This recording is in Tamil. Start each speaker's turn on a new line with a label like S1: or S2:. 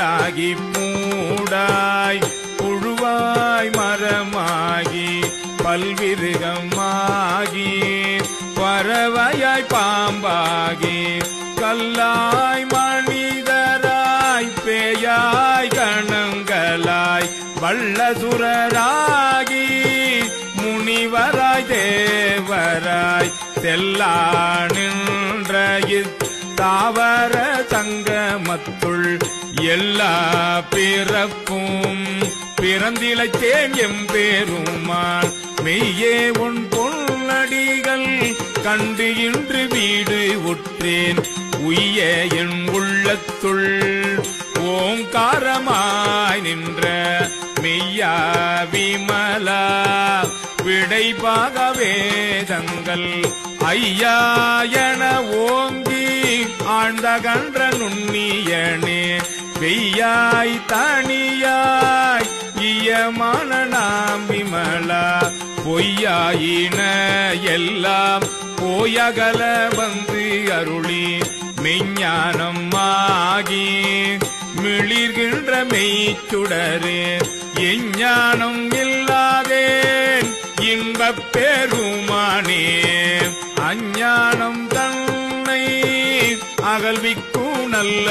S1: புல்லாகி மூடாய் புழுவாய் மரமாகி பல்விருகமாகி பறவையாய் பாம்பாகி கல்லாய் மனிதராய் பேயாய் கணங்களாய் வல்லசுரராகி முனிவராய் தேவராய் செல்லா நின்ற தாவர சங்கமத்துள் எல்லா பிறப்பும் பிறந்திழைத்தேன் எம்பெருமான் மெய்யே உன் பொன்னடிகள் கண்டு இன்று வீடு உற்றேன் உய்ய என் உள்ளத்துள் ஓங்காரமாய் நின்ற மெய்யா விமலா விடைபாக வேதங்கள் ஐயா என ஓங்கி ஆழ்ந்த கன்ற நுண்ணியனே வெய்யாய் தனியாய் இயமான நாம் விமலா பொய்யாயின எல்லாம் போயகல வந்து அருளி மெய்ஞானம் ஆகி மிளிர்கின்ற மெய்ச்சுடரே எஞ்ஞானம் இல்லாதேன் இன்பப் பெருமானே அஞ்ஞானம் தன்னை அகல்விக்கு நல்ல